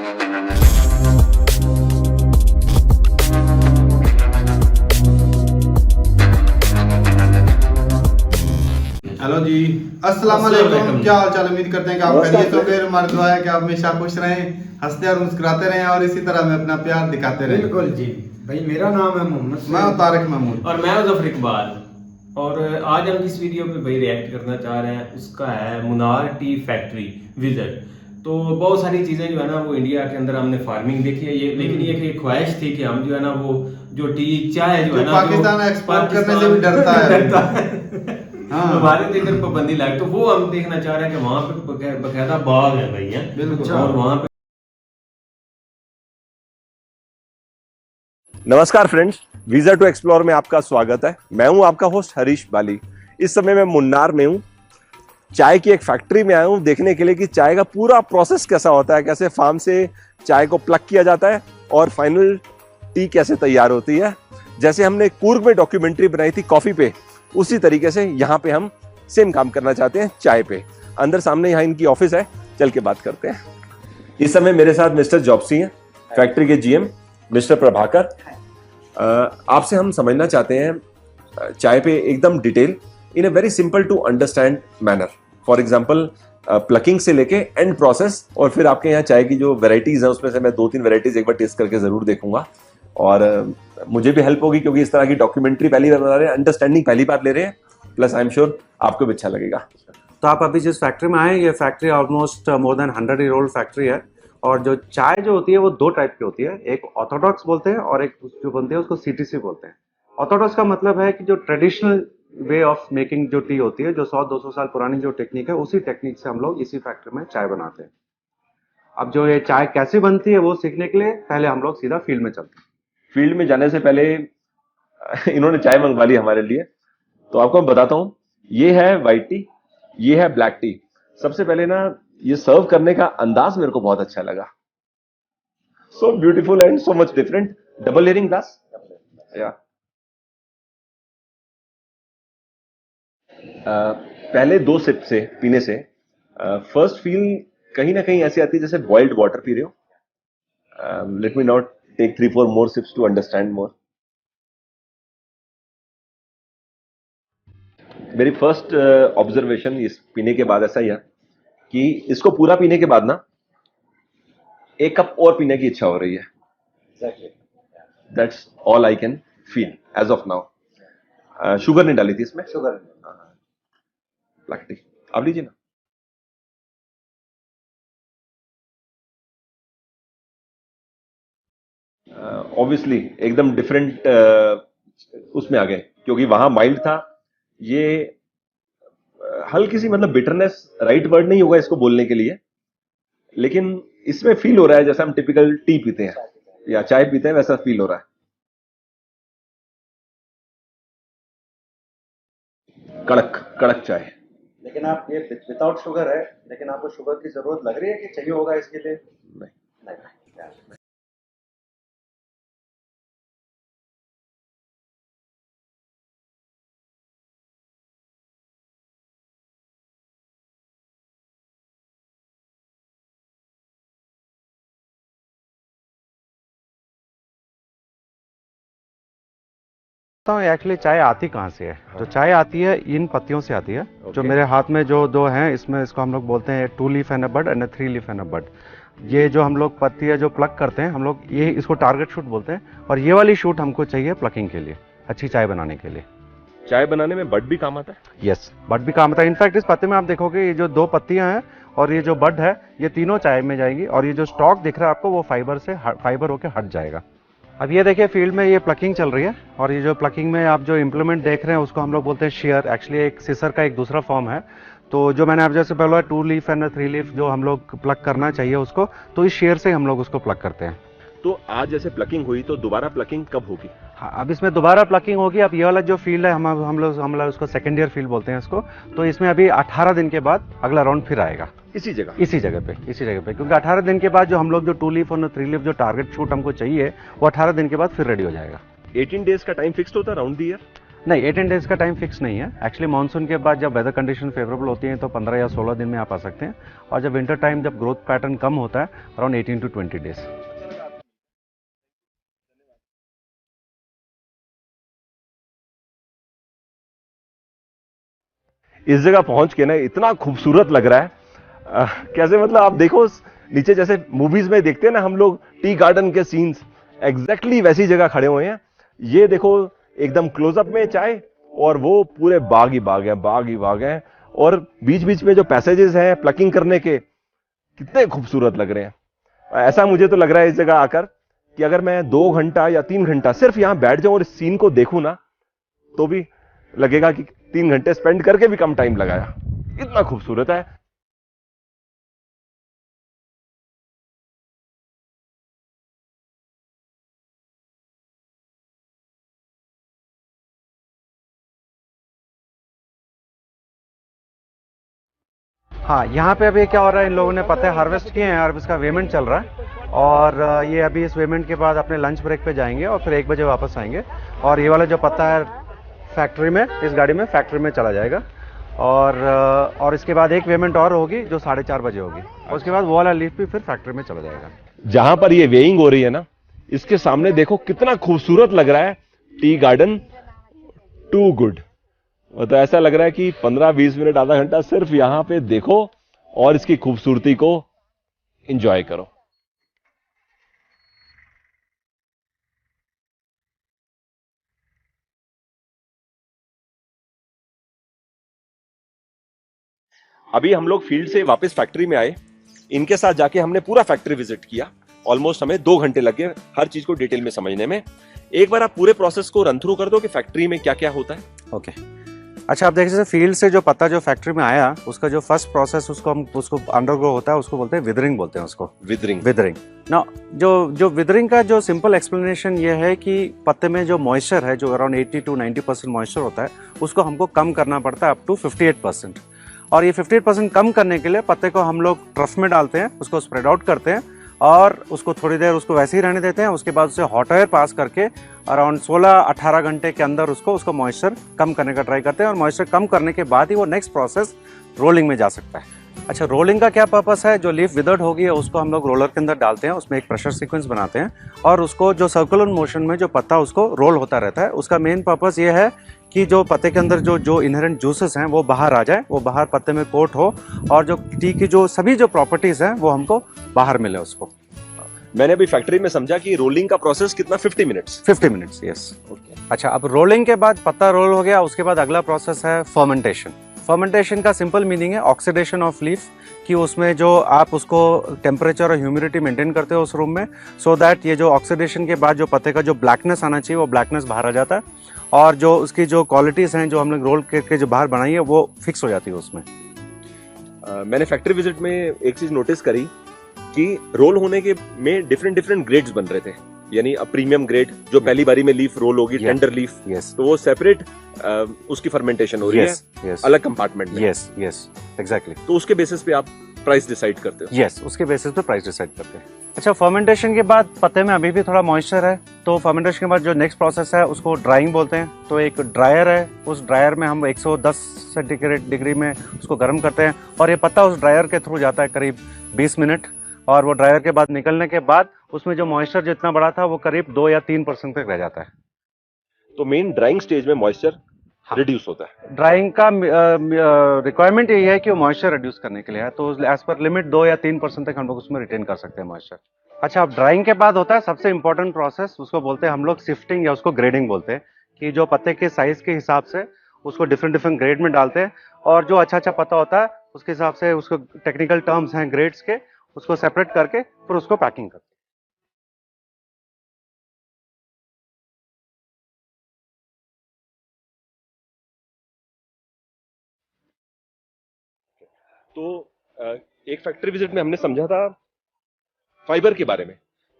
Hello जी, अस्सलाम वालेकुम। क्या हाल चाल? उम्मीद करते हैं कि आप खैरियत होंगे। हमारी दुआ है कि आप हमेशा खुश रहें, हंसते और मुस्कुराते रहें और इसी तरह में अपना प्यार दिखाते रहें। बिल्कुल जी भाई, मेरा नाम है मोहम्मद, मैं हूं तारिक महमूद और मैं हूं ज़फर इकबाल। और आज हम जिस वीडियो पे भाई रिएक्ट करना चाह रहे हैं उसका है मुनार टी फैक्ट्री विजिट। तो बहुत सारी चीज़ें जो है ना वो इंडिया के अंदर हमने फार्मिंग देखी है, ये लेकिन ये एक ख्वाहिश थी कि हम जो है ना वो जो टी चाय जो है ना पाकिस्तान एक्सपोर्ट करने से भी डरता है। हाँ। हमारे तो इधर पाबंदी लग, तो वो हम देखना चाह रहे हैं कि वहाँ पे बकायदा बाग है भाई, है बिल्कुल। और वहाँ पे नमस्कार फ्रेंड्स, वीजा टू एक्सप्लोर में आपका स्वागत है। मैं हूं आपका होस्ट हरीश बाली। इस समय मैं मुन्नार में हूं, चाय की एक फैक्ट्री में आया हूं देखने के लिए कि चाय का पूरा प्रोसेस कैसा होता है, कैसे फार्म से चाय को प्लग किया जाता है और फाइनल टी कैसे तैयार होती है। जैसे हमने कूर्ग में डॉक्यूमेंट्री बनाई थी कॉफी पे, उसी तरीके से यहाँ पे हम सेम काम करना चाहते हैं चाय पे। अंदर सामने यहाँ इनकी ऑफिस है, चल के बात करते हैं। इस समय मेरे साथ मिस्टर जॉब्सी हैं, फैक्ट्री के जीएम मिस्टर प्रभाकर। आपसे हम समझना चाहते हैं चाय पे एकदम detail in a very simple to understand manner. For example plucking से लेके एंड प्रोसेस, और फिर आपके यहाँ चाय की जो वैरायटीज हैं उसमें से मैं 2-3 वैरायटीज एक बार टेस्ट करके जरूर देखूंगा। और मुझे भी हेल्प होगी क्योंकि इस तरह की डॉक्यूमेंट्री पहली बार बना रहे हैं, अंडरस्टैंडिंग पहली बार ले रहे हैं, प्लस आई एम श्योर आपको भी अच्छा लगेगा। तो आप अभी जिस फैक्ट्री में आए, ये factory almost more than 100 year old factory है। और जो चाय जो होती है वो 2 टाइप की होती है, एक ऑर्थोडॉक्स बोलते हैं और एक जो बनती है उसको सीटीसी बोलते हैं। ऑर्थोडॉक्स का मतलब है कि जो ट्रेडिशनल वे ऑफ मेकिंग जो टी होती है, जो 100-200 साल पुरानी जो टेक्निक है, उसी टेक्निक से हम लोग इसी फैक्ट्री में चाय बनाते हैं। अब जो ये चाय कैसे बनती है वो सीखने के लिए पहले हम लोग सीधा फील्ड में चलते हैं। फील्ड में जाने से पहले इन्होंने चाय मंगवा ली हमारे लिए, तो आपको मैं बताता हूँ। ये है वाइट टी, ये है ब्लैक टी। सबसे पहले ना ये सर्व करने का अंदाज मेरे को बहुत अच्छा लगा। So beautiful and so much different. Double layering glass, या पहले 2 सिप से पीने से फर्स्ट फील कहीं ना कहीं ऐसी आती है जैसे बॉइल्ड वाटर पी रहे हो। Let me not take 3-4 more sips to understand more. मेरी फर्स्ट ऑब्जर्वेशन इस पीने के बाद ऐसा ही है कि इसको पूरा पीने के बाद ना 1 कप और पीने की इच्छा हो रही है। That's all I can feel as of now. Sugar नहीं डाली थी इसमें, शुगर ब्लैक टी। आप लीजिए ना। ऑब्वियसली एकदम डिफरेंट उसमें आ गए, क्योंकि वहां माइल्ड था, ये हल्की सी, मतलब बिटरनेस राइट वर्ड नहीं होगा इसको बोलने के लिए, लेकिन इसमें फील हो रहा है जैसा हम टिपिकल टी पीते हैं या चाय पीते हैं, वैसा फील हो रहा है। कड़क कड़क चाय। लेकिन आप ये विदाउट शुगर है, लेकिन आपको शुगर की जरूरत लग रही है कि चाहिए होगा इसके लिए? नहीं। एक्चुअली चाय आती कहाँ से है? तो चाय आती है इन पत्तियों से आती है। जो मेरे हाथ में जो 2 हैं, इसमें इसको हम लोग बोलते हैं 2 leaf and a bud and 3 leaf and a bud. ये जो हम लोग पत्ती है जो प्लग करते हैं हम लोग, ये इसको टारगेट शूट बोलते हैं। और ये वाली शूट हमको चाहिए प्लकिंग के लिए, अच्छी चाय बनाने के लिए। चाय बनाने में बड भी काम आता है? यस, बड भी काम आता है। इनफैक्ट इस पत्ते में आप देखोगे ये जो 2 पत्तियां हैं और ये जो बड है, ये तीनों चाय में जाएगी। और ये जो स्टॉक दिख रहा है आपको, वो फाइबर होकर हट जाएगा। अब ये देखिए फील्ड में ये प्लकिंग चल रही है। और ये जो प्लकिंग में आप जो इम्प्लीमेंट देख रहे हैं उसको हम लोग बोलते हैं शेयर। एक्चुअली एक सिसर का एक दूसरा फॉर्म है। तो जो मैंने आप जैसे पहले 2 लीफ एंड 3 लीफ जो हम लोग प्लग करना चाहिए उसको, तो इस शेयर से हम लोग उसको प्लग करते हैं। तो आज जैसे प्लकिंग हुई तो दोबारा प्लकिंग कब होगी? हाँ, अब इसमें दोबारा प्लकिंग होगी। अब ये वाला जो फील्ड है हम लोग उसको सेकेंड ईयर फील्ड बोलते हैं इसको। तो इसमें अभी 18 दिन के बाद अगला राउंड फिर आएगा इसी जगह पे। क्योंकि 18 दिन के बाद जो हम लोग जो 2 लीफ और 3 लीफ जो टारगेट शूट हमको चाहिए, वो 18 दिन के बाद फिर रेडी हो जाएगा। 18 डेज का टाइम फिक्स्ड होता है राउंड द ईयर? नहीं, 18 डेज का टाइम फिक्स नहीं है। एक्चुअली मानसून के बाद जब वेदर कंडीशन फेवरेबल होती है तो 15 या 16 दिन में आप आ सकते हैं, और जब विंटर टाइम जब ग्रोथ पैटर्न कम होता है अराउंड 18 टू 20 डेज। इस जगह पहुंच के ना इतना खूबसूरत लग रहा है। कैसे मतलब आप देखो नीचे, जैसे मूवीज में देखते हैं ना हम लोग टी गार्डन के सीन्स, एग्जैक्टली वैसी जगह खड़े हुए हैं। ये देखो एकदम क्लोजअप में चाय, और वो पूरे बाग ही बाग हैं, बाग ही बाग हैं, और बीच बीच में जो पैसेजेस हैं प्लकिंग करने के, कितने खूबसूरत लग रहे हैं। ऐसा मुझे तो लग रहा है इस जगह आकर कि अगर मैं 2 घंटा या 3 घंटा सिर्फ यहां बैठ जाऊं और इस सीन को देखूं ना, तो भी लगेगा कि 3 घंटे स्पेंड करके भी कम टाइम लगाया। इतना खूबसूरत है। हाँ, यहाँ पे अभी क्या हो रहा है, इन लोगों ने पत्ते हार्वेस्ट किए हैं और इसका वेमेंट चल रहा है, और ये अभी इस वेमेंट के बाद अपने लंच ब्रेक पे जाएंगे और फिर 1 बजे वापस आएंगे, और ये वाला जो पत्ता है फैक्ट्री में, इस गाड़ी में फैक्ट्री में चला जाएगा, और इसके बाद एक वेमेंट और होगी जो 4:30 बजे होगी, और उसके बाद वो वाला लीफ भी फिर फैक्ट्री में चला जाएगा। जहां पर ये वेइंग हो रही है ना, इसके सामने देखो कितना खूबसूरत लग रहा है टी गार्डन, टू गुड। तो ऐसा लग रहा है कि 15-20 मिनट, आधा घंटा सिर्फ यहां पे देखो और इसकी खूबसूरती को एंजॉय करो। अभी हम लोग फील्ड से वापस फैक्ट्री में आए, इनके साथ जाके हमने पूरा फैक्ट्री विजिट किया। ऑलमोस्ट हमें 2 घंटे लग गए हर चीज को डिटेल में समझने में। एक बार आप पूरे प्रोसेस को रन थ्रू कर दो कि फैक्ट्री में क्या क्या होता है। ओके, अच्छा, आप देख सकते हैं फील्ड से जो पत्ता जो फैक्ट्री में आया, उसका जो फर्स्ट प्रोसेस उसको अंडरग्रो होता है, उसको बोलते हैं विदरिंग, बोलते हैं उसको विदरिंग ना। जो विदरिंग का जो सिंपल एक्सप्लेनेशन ये है कि पत्ते में जो मॉइस्चर है, जो अराउंड 80 to 90% मॉइस्चर होता है, उसको हमको कम करना पड़ता है अप टू 58%, और ये 58% कम करने के लिए पत्ते को हम लोग ट्रफ में डालते हैं, उसको स्प्रेड आउट करते हैं और उसको थोड़ी देर उसको वैसे ही रहने देते हैं। उसके बाद उसे हॉट एयर पास करके अराउंड 16-18 घंटे के अंदर उसको मॉइस्चर कम करने का ट्राई करते हैं, और मॉइस्चर कम करने के बाद ही वो नेक्स्ट प्रोसेस रोलिंग में जा सकता है। अच्छा, रोलिंग का क्या पर्पस है? जो लीफ विदर्ड होगी उसको हम लोग रोलर के अंदर डालते हैं, उसमें एक प्रेशर सीक्वेंस बनाते हैं, और उसको जो सर्कुलर मोशन में जो पत्ता उसको रोल होता रहता है, उसका मेन पर्पस ये है कि जो पत्ते के अंदर जो इनहेरेंट जूसेस हैं वो बाहर आ जाए, वो बाहर पत्ते में कोट हो, और जो टी की जो सभी जो प्रॉपर्टीज हैं वो हमको बाहर मिले उसको। मैंने अभी फैक्ट्री में समझा कि रोलिंग का प्रोसेस कितना, 50 मिनट्स। यस। अच्छा, अब रोलिंग के बाद पत्ता रोल हो गया, उसके बाद अगला प्रोसेस है फर्मेंटेशन। फर्मेंटेशन का सिंपल मीनिंग है ऑक्सीडेशन ऑफ लीफ, कि उसमें जो आप उसको टेम्परेचर और ह्यूमिडिटी मेंटेन करते हो उस रूम में, सो दैट ये जो ऑक्सीडेशन के बाद जो पत्ते का जो ब्लैकनेस आना चाहिए वो ब्लैकनेस बाहर आ जाता है, और जो उसकी जो क्वालिटीज़ हैं जो हम लोग रोल करके जो बाहर बनाई है वो फिक्स हो जाती है उसमें। मैंने फैक्ट्री विजिट में एक चीज नोटिस करी कि रोल होने के में डिफरेंट ग्रेड्स बन रहे थे, यानी अब प्रीमियम ग्रेड जो पहली बारी में लीफ रोल होगी, टेंडर लीफ, तो वो सेपरेट उसकी फर्मेंटेशन हो रही है अलग कंपार्टमेंट में। Yes, exactly. तो उसके बेसिस पे आप प्राइस डिसाइड करते हो? यस, उसके बेसिस पे प्राइस डिसाइड करते हैं। अच्छा, फर्मेंटेशन के बाद पत्ते में अभी भी थोड़ा मॉइस्चर है, तो फर्मेंटेशन के बाद जो नेक्स्ट प्रोसेस है उसको ड्राइंग बोलते हैं। तो एक ड्रायर है, उस ड्रायर में हम 110 सेंटीग्रेड डिग्री में उसको गर्म करते हैं, और ये पत्ता उस ड्रायर के थ्रू जाता है करीब 20 मिनट, और वो ड्रायर के बाद निकलने के बाद उसमें जो मॉइस्चर जितना बड़ा था वो करीब 2 या 3% तक रह जाता है। तो मेन ड्राइंग स्टेज में मॉइस्चर रिड्यूस होता है। ड्राइंग का रिक्वायरमेंट यही है कि वो मॉइस्चर रिड्यूस करने के लिए है, तो एज पर लिमिट 2 या 3% तक हम लोग उसमें रिटेन कर सकते हैं मॉइस्चर। अच्छा, अब ड्राइंग के बाद होता है सबसे इंपॉर्टेंट प्रोसेस, उसको बोलते हैं हम लोग शिफ्टिंग या उसको ग्रेडिंग बोलते हैं, कि जो पत्ते के साइज के हिसाब से उसको डिफरेंट ग्रेड में डालते हैं, और जो अच्छा पत्ता होता है उसके हिसाब से उसको टेक्निकल टर्म्स हैं ग्रेड्स के, उसको सेपरेट करके फिर उसको पैकिंग करते हैं। तो एक फैक्ट्री विजिट में हमने समझा था फाइबर के बारे में,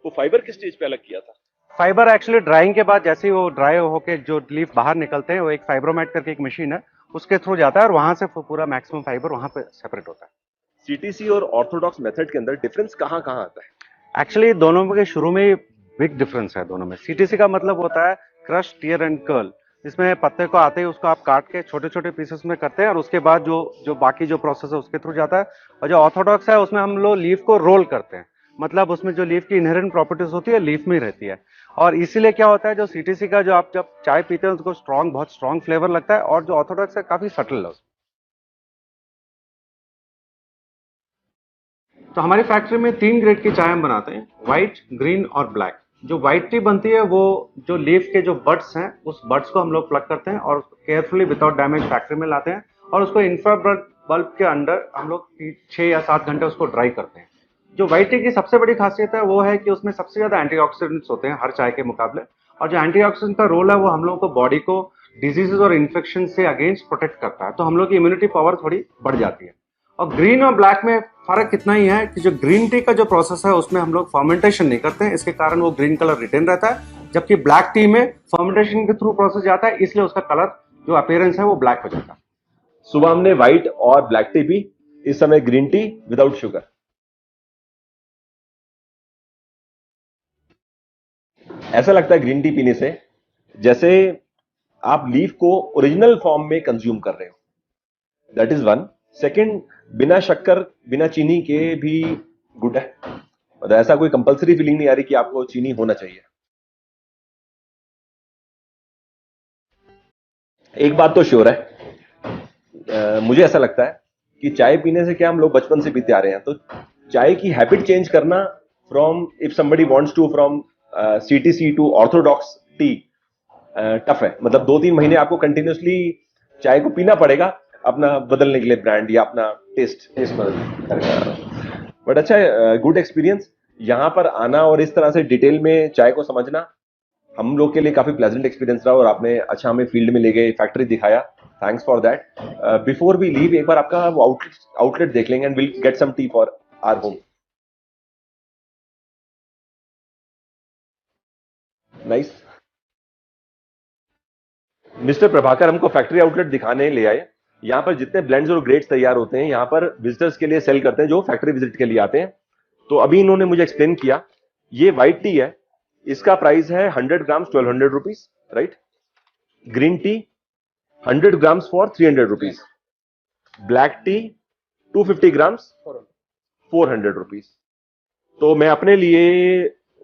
वो फाइबर किस स्टेज पे अलग किया था? फाइबर एक्चुअली ड्राइंग के बाद जैसे ही वो ड्राई होके जो लीफ बाहर निकलते हैं, वो एक फाइब्रोमेट करके एक मशीन है, उसके थ्रू जाता है, और वहां से पूरा मैक्सिमम फाइबर वहां पे सेपरेट होता है। सीटीसी और ऑर्थोडॉक्स मेथड के अंदर डिफरेंस कहाँ आता है? एक्चुअली दोनों के शुरू में बिग डिफरेंस है दोनों में। सीटीसी का मतलब होता है क्रश, टियर एंड कर्ल, इसमें पत्ते को आते ही उसको आप काट के छोटे छोटे पीसेस में करते हैं और उसके बाद जो जो बाकी जो प्रोसेस है उसके थ्रू जाता है। और जो ऑर्थोडॉक्स है उसमें हम लोग लीफ को रोल करते हैं, मतलब उसमें जो लीफ की इनहेरेंट प्रॉपर्टीज होती है लीफ में ही रहती है। और इसीलिए क्या होता है, जो सीटीसी का जो आप जब चाय पीते हैं उसको स्ट्रॉन्ग, बहुत स्ट्रॉन्ग फ्लेवर लगता है, और जो ऑर्थोडॉक्स है काफी सटल है। तो हमारी फैक्ट्री में 3 ग्रेड की चाय हम बनाते हैं, व्हाइट, ग्रीन और ब्लैक। जो व्हाइट टी बनती है वो जो लीफ के जो बड्स हैं उस बड्स को हम लोग प्लग करते हैं और केयरफुली विदाउट डैमेज फैक्ट्री में लाते हैं और उसको इंफ्रारेड बल्ब के अंडर हम लोग 6 या 7 घंटे उसको ड्राई करते हैं। जो व्हाइट टी की सबसे बड़ी खासियत है वो है कि उसमें सबसे ज्यादा एंटीऑक्सीडेंट्स होते हैं हर चाय के मुकाबले, और जो एंटीऑक्सीडेंट का रोल है वो हम लोगों को बॉडी को डिजीजेस और इन्फेक्शन से अगेंस्ट प्रोटेक्ट करता है, तो हम लोग की इम्यूनिटी पावर थोड़ी बढ़ जाती है। और ग्रीन और ब्लैक में फर्क इतना ही है कि जो ग्रीन टी का जो प्रोसेस है उसमें हम लोग फर्मेंटेशन नहीं करते हैं, इसके कारण वो ग्रीन कलर रिटेन रहता है, जबकि ब्लैक टी में फर्मेंटेशन के थ्रू प्रोसेस जाता है, इसलिए उसका कलर जो अपीयरेंस है वो ब्लैक हो जाता है। सुबह हमने व्हाइट और ब्लैक टी पी, इस समय ग्रीन टी विदाउट शुगर। ऐसा लगता है ग्रीन टी पीने से जैसे आप लीफ को ओरिजिनल फॉर्म में कंज्यूम कर रहे हो, दैट इज वन। सेकंड, बिना शक्कर बिना चीनी के भी गुड है, मतलब ऐसा कोई कंपलसरी फीलिंग नहीं आ रही कि आपको चीनी होना चाहिए। एक बात तो श्योर है, मुझे ऐसा लगता है कि चाय पीने से क्या हम लोग बचपन से पीते आ रहे हैं, तो चाय की हैबिट चेंज करना from, if somebody wants to from CTC to orthodox tea, tough है। मतलब 2-3 महीने आपको कंटिन्यूसली चाय को पीना पड़ेगा अपना बदलने के लिए, ब्रांड या अपना टेस्ट बदलने। बट अच्छा है, गुड एक्सपीरियंस यहाँ पर आना और इस तरह से डिटेल में चाय को समझना हम लोग के लिए काफी प्लेजेंट एक्सपीरियंस रहा, और आपने अच्छा हमें फील्ड में ले गए, फैक्ट्री दिखाया, thanks for that. Before we leave एक बार आपका वो आउटलेट देख लेंगे and will get some tea for our home. Nice. Mister Prabhakar हमको फैक्ट्री आउटलेट दिखाने ले आए। यहाँ पर जितने ब्लेंड्स और ग्रेड्स तैयार होते हैं यहाँ पर विजिटर्स के लिए सेल करते हैं जो फैक्ट्री विजिट के लिए आते हैं। तो अभी इन्होंने मुझे एक्सप्लेन किया, ये व्हाइट टी है, इसका प्राइस है 100 grams 1200 rupees, right. Green tea 100 grams for 300 rupees, black tea 250 grams 400 rupees. तो मैं अपने लिए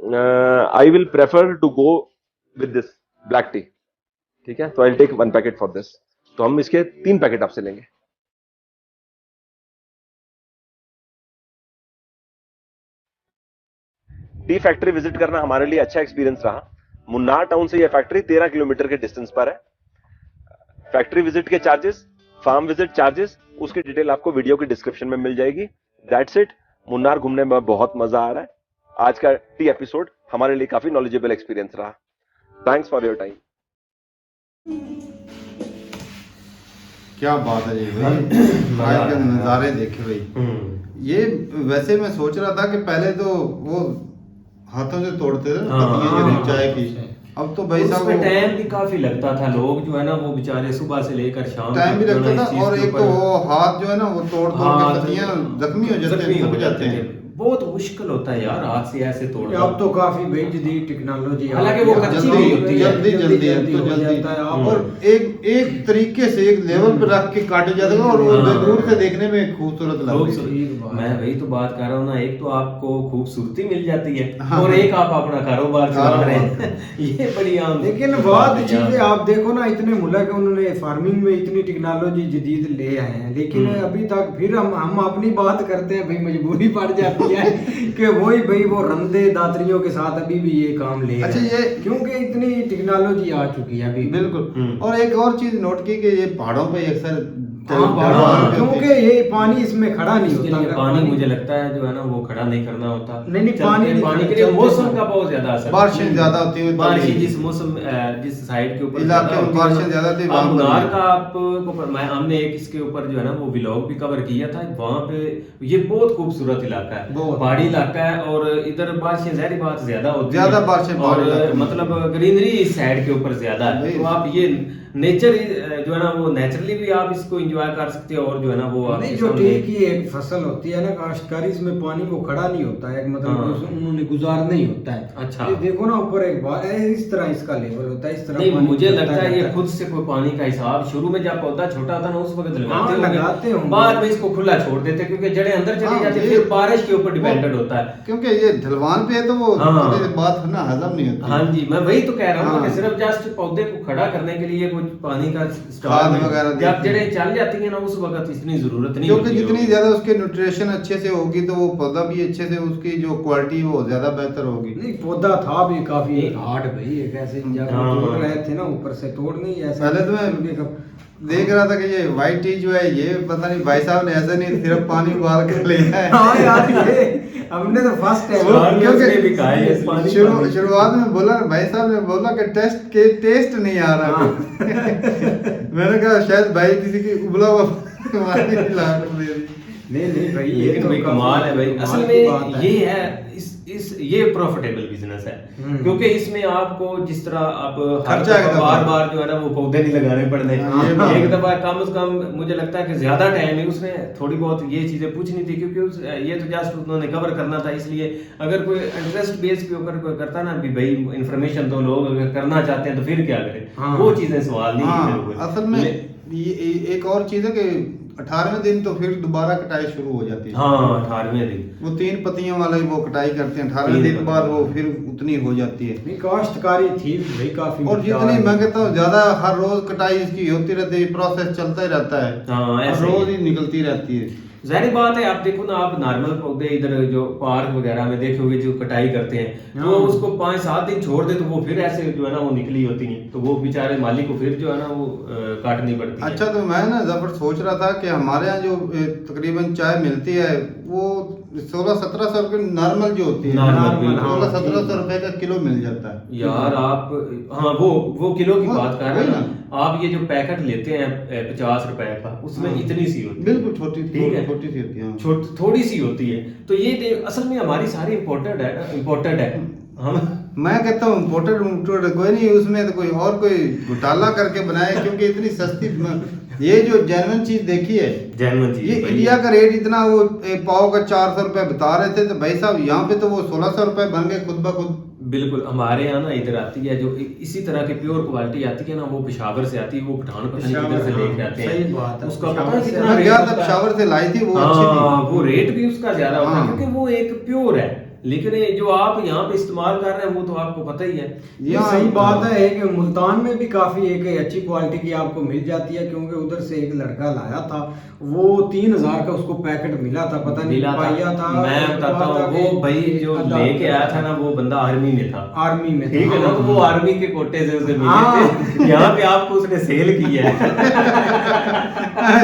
I will prefer to go with this black tea, ठीक है। तो I will take 1 packet for this. तो हम इसके 3 पैकेट आपसे लेंगे। टी फैक्ट्री विजिट करना हमारे लिए अच्छा एक्सपीरियंस रहा। मुन्नार टाउन से यह फैक्ट्री 13 किलोमीटर के डिस्टेंस पर है। फैक्ट्री विजिट के चार्जेस, फार्म विजिट चार्जेस, उसकी डिटेल आपको वीडियो के डिस्क्रिप्शन में मिल जाएगी। That's it. मुन्नार घूमने में बहुत मजा आ रहा है। आज का टी एपिसोड हमारे लिए काफी नॉलेजेबल एक्सपीरियंस रहा। Thanks for your time. क्या बात है जी भाई, आज के नज़ारे देखे भाई। ये वैसे मैं सोच रहा था कि पहले तो वो हाथों से तोड़ते थे ना चाय की, अब तो भाई साहब टाइम भी काफी लगता था, लोग जो है ना वो बेचारे सुबह से लेकर शाम टाइम भी लगता था, और एक तो वो हाथ जो है ना वो तोड़ के पत्तियां जख्मी हो जाते हैं, बहुत मुश्किल होता है यार हाथ से ऐसे तोड़ना। अब तो काफी भाई जदीद टेक्नोलॉजी, हालांकि वो कच्ची भी होती है, जल्दी और एक तरीके से एक लेवल पर रख के काटे जाते हैं, और वो दूर से देखने में खूबसूरत लगता है। मैं वही तो बात कर रहा हूँ ना, एक तो आपको खूबसूरती मिल जाती है और एक आप अपना कारोबार चला रहे हैं। ये बड़ी आम, लेकिन बहुत चीजें आप देखो ना, इतने मुल्क उन्होंने फार्मिंग में इतनी टेक्नोलॉजी जदीद ले आए हैं, लेकिन अभी तक फिर हम अपनी बात करते हैं भाई, मजबूरी पड़ जाती है कि वही भाई वो रंदे दातरियों के साथ अभी भी ये काम ले अच्छा ये क्योंकि इतनी टेक्नोलॉजी आ चुकी है अभी। बिल्कुल। और एक और चीज नोट की कि ये पहाड़ों पे अक्सर क्योंकि ये पानी इसमें खड़ा नहीं होता, पानी मुझे लगता है जो है ना वो खड़ा नहीं करना होता। नहीं पानी के लिए मौसम का बहुत ज्यादा असर, बारिशें ज्यादा होती है, बारिश जिस मौसम जिस साइड के ऊपर इलाके में बारिशें ज्यादा होती है। मुन्नार का आपको हमने एक इसके ऊपर जो है ना वो व्लॉग भी कवर किया था, वहाँ पे ये बहुत खूबसूरत इलाका है, पहाड़ी इलाका है, और इधर बारिशें ज़ाहिर बात ज्यादा होती है, ज्यादा बारिशें, और मतलब ग्रीनरी इस साइड के ऊपर ज्यादा है, तो आप ये नेचर जो है ना वो नेचुरली भी आप इसको इंजॉय कर सकते हैं और जो है ना वो आपके नहीं, जो सामने- टी की एक फसल होती है ना काश्तकारी, इसमें पानी वो खड़ा नहीं होता है, मतलब हाँ। उन्होंने गुजारना ही होता है। अच्छा। ये देखो ना ऊपर एक बार इस तरह इसका लेवल होता है, इस तरह नहीं पानी मुझे गिरता लगता है ये जाता खुद से कोई पानी का हिसाब शुरू में जब पौधा छोटा था ना उस वक्त हाँ, लगाते होंगे। बाद में इसको खुला छोड़ देते क्योंकि जड़ें अंदर चली हाँ, जाती है, ये- फिर बारिश के ऊपर डिपेंडेंट होता है। क्योंकि ये ढलवान पे है तो वो हाँ। थोड़ी बात ना हजम नहीं होती। हाँ जी, मैं वही तो कह रहा हूँ हाँ। कि सिर्फ जस्ट पौधे को खड़ा करने के लिए कुछ पानी का खाद वगैरह जब देते हैं। जड़ें चल जाती है ना उस वक्त इतनी जरूरत नहीं क्योंकि होती जितनी होगी। ज्यादा उसके न्यूट्रिशन अच्छे से होगी तो वो पौधा भी अच्छे से, उसकी जो क्वालिटी वो ज्यादा बेहतर होगी। नहीं, पौधा था भी काफी हार्ड भाई, एक ऐसे जब हाँ। तोड़ रहे थे ना ऊपर से तोड़ नहीं ऐसे। पहले तो मैं देख रहा था कि ये व्हाइट टी जो है ये पता नहीं भाई साहब ने ऐसे नहीं सिर्फ पानी उबाल कर लिया है। हाँ यार, ये हमने तो फर्स्ट टाइम स्वाद में क्योंकि उसने भी कहा है ये पानी पानी। शुरुआत में बोला भाई साहब ने बोला कि टेस्ट नहीं आ रहा। हाँ। मैंने कहा शायद भाई किसी की उबला हुआ पानी ला कर दे रही। नहीं भाई, ये लेकिन तो भाई काफी कमाल है भाई, कमाल असल की बात में है। ये है ये प्रॉफिटेबल बिजनेस है क्योंकि इसमें आपको जिस तरह आप हर खर्चा दफा एकदम बार बार जो है ना वो पौधे नहीं लगाने पड़ने, हाँ, ये बात एक है। दफा कम से कम मुझे लगता है कि ज्यादा टाइम है उसने थोड़ी बहुत ये चीजें पूछनी थी क्योंकि ये तो जस्ट उन्होंने कवर करना था, इसलिए अगर कोई इंटरेस्ट बेस पे होकर कोई करता ना भी भाई इंफॉर्मेशन तो लोग अगर करना चाहते हैं तो फिर क्या करें, हाँ। वो चीजें सवाल नहीं है मेरे हाँ, को। असल में ये एक और चीज है कि 18वें दिन तो फिर दोबारा कटाई शुरू हो जाती है। हाँ 18वें दिन वो 3 पत्तियों वाला ही वो कटाई करते हैं, 18वें तीन दिन के बाद पत्तियां। वो फिर उतनी हो जाती है। नहीं, काश्तकारी थी भाई काफी और जितनी मैं कहता हूँ ज्यादा हर रोज कटाई इसकी होती रहती है, प्रोसेस चलता ही रहता है। हाँ, और ऐसे ही रोज है। ही निकलती रहती है। जाहिर बात है, आप देखो ना, आप नॉर्मल पौधे इधर जो पार्क वगैरह में देखोगे जो कटाई करते हैं तो हाँ। उसको 5-7 दिन छोड़ दे तो वो फिर ऐसे जो है ना वो निकली होती है, तो वो बेचारे मालिक को फिर जो है ना वो काटनी पड़ती है। अच्छा, तो मैं ना जफर सोच रहा था कि हमारे यहाँ जो तकरीबन चाय मिलती है वो 1600-1700 रुपये नॉर्मल जो होती है, नॉर्मल, बिल्कुल। 1600-1700 रुपए का किलो मिल जाता है यार आप, हाँ वो किलो की हाँ, बात कर रहे वही हैं ना, आप ये जो पैकेट लेते हैं 50 रुपए का, उसमें हाँ। इतनी सी होती है, बिल्कुल छोटी ठीक है। छोटी सी होती है। हाँ। थोड़ी सी होती है, तो ये असल में हमारी सारी इम्पोर्टेड है हम मैं कहता हूँ इम्पोर्टेड कोई नहीं, उसमें तो कोई और कोई घोटाला करके बनाए क्योंकि इतनी सस्ती ये जो जेन्युइन चीज देखी है, जेन्युइन चीज ये भाई। इंडिया का रेट इतना, वो एक पाव का 400 रुपए बता रहे थे, तो भाई साहब यहाँ पे तो वो 1600 रुपए बन गए खुद ब खुद। बिल्कुल, हमारे यहाँ ना इधर आती है जो इसी तरह की प्योर क्वालिटी आती है ना, वो पेशावर से आती है, वो पठान पता नहीं किधर से लेके आते हैं। सही बात है, उसका पेशावर पता है से। कितना मैं रेट गया होता था, है? पेशावर से लाई थी, वो अच्छी हाँ, थी। वो रेट भी उसका ज्यादा होता है हाँ। क्योंकि वो एक प्योर है, लेकिन ये जो आप यहाँ पे इस्तेमाल कर रहे हैं वो तो आपको पता ही है। ये सही बात है कि मुल्तान में भी काफी एक अच्छी क्वालिटी की आपको मिल जाती है, क्योंकि उधर से एक लड़का लाया था, वो 3000 का उसको पैकेट मिला था, पता नहीं मिला पाया था। मैं बताता हूँ, वो भाई जो लेके आया था ना वो बंदा आर्मी में था, आर्मी में था। ठीक है ना, तो वो आर्मी के कोटे से उसे हाँ। मिले थे, यहाँ पे आपको उसने सेल किया है।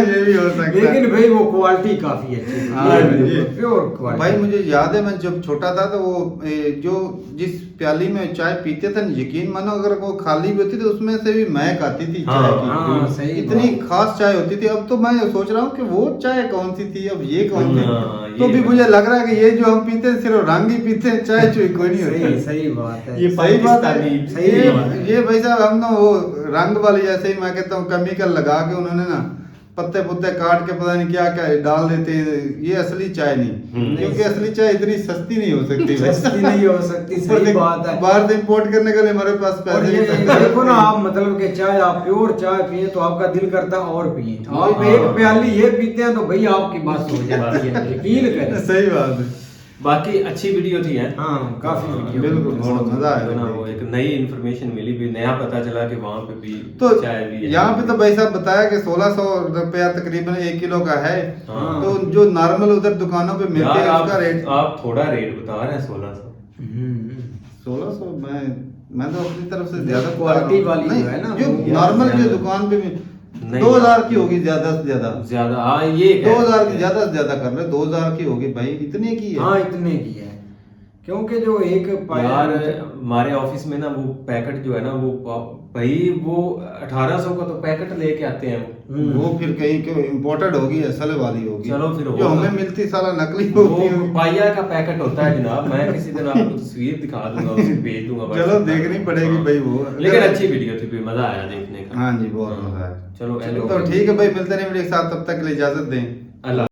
ये भी हो सकता है। लेकिन भाई वो क्वालिटी काफी अच्छी थी, हाँ, ये- प्योर क्वालिटी। भाई मुझे याद है, मैं जब छोटा था तो वो जो जिस प्याली में चाय पीते थे, यकीन मानो अगर वो खाली भी होती तो उसमें से भी महक आती थी चाय हाँ, की। हाँ, सही इतनी बात। खास चाय होती थी। अब तो मैं सोच रहा हूँ कि वो चाय कौन सी थी, अब ये कौन सी। हाँ, तो ये भी बात। मुझे लग रहा है कि ये जो हम पीते हैं सिर्फ रंग ही पीते हैं, चाय चुई कोई नहीं सही होती। सही बात है। ये सही बात है। पाकिस्तानी, सही बात है। ये भाई साहब हम ना वो रंग वाली, जैसे ही मैं कहता हूँ केमिकल लगा के उन्होंने ना पत्ते पुत्ते काट के पता नहीं क्या क्या डाल देते हैं, ये असली चाय नहीं, क्योंकि असली चाय इतनी सस्ती नहीं हो सकती भाई। सस्ती नहीं हो सकती, ऊपर सही से बात है। बाहर से इंपोर्ट करने के लिए हमारे पास और पैसे ये नहीं है। देखो ना आप, मतलब कि चाय आप प्योर चाय पिए तो आपका दिल करता है और पिए, आप हाँ। एक प्याली ये पीते हैं तो भाई आपकी बात हो जाती है, यकीन करें। सही बात है। बाकी अच्छी वीडियो थी है। हाँ, काफी वीडियो। बिल्कुल, बहुत मजा आया। ना वो एक नई इन्फॉर्मेशन मिली भी, नया पता चला कि वहाँ पे भी तो चाय भी है। यहाँ पे तो भाई साहब बताया कि 1600 रुपया तकरीबन 1 किलो का है। हाँ। तो जो नॉर्मल उधर दुकानों पे मिलते यार हैं उसका रेट आप थोड़ा रेट बता रहे हैं 1600। 1600। मैं तो अपनी तरफ से ज्यादा क्वालिटी वाली नहीं, जो है ना, जो वो नॉर्मल ज्यादा- जो दुकान पे नहीं। 2000 की होगी ज्यादा से ज्यादा। ज्यादा, हाँ ये 2000 की ज्यादा से ज्यादा कर रहे, 2000 की होगी भाई, इतने की है। हाँ, इतने की है, क्योंकि जो एक यार हमारे ऑफिस में ना वो पैकेट जो है ना वो भाई वो 1800 का तो पैकेट लेके आते हैं वो। वो फिर कहीं के इम्पोर्टेड होगी, असल वाली होगी। चलो फिर जो होगा। हमें मिलती साला नकली वो होती है। पाइया का पैकेट होता है जनाब, मैं किसी दिन आपको तस्वीर दिखा दूंगा, उसे भेज दूंगा चलो WhatsApp पर। देखनी पड़ेगी हाँ। भाई वो। लेकिन अच्छी वीडियो थी, मजा आया देखने का। हाँ जी, बहुत मजा आया। चलो तो ठीक है भाई, मिलते हैं वीडियो के साथ, तब तक के लिए इजाजत दें। अल्लाह।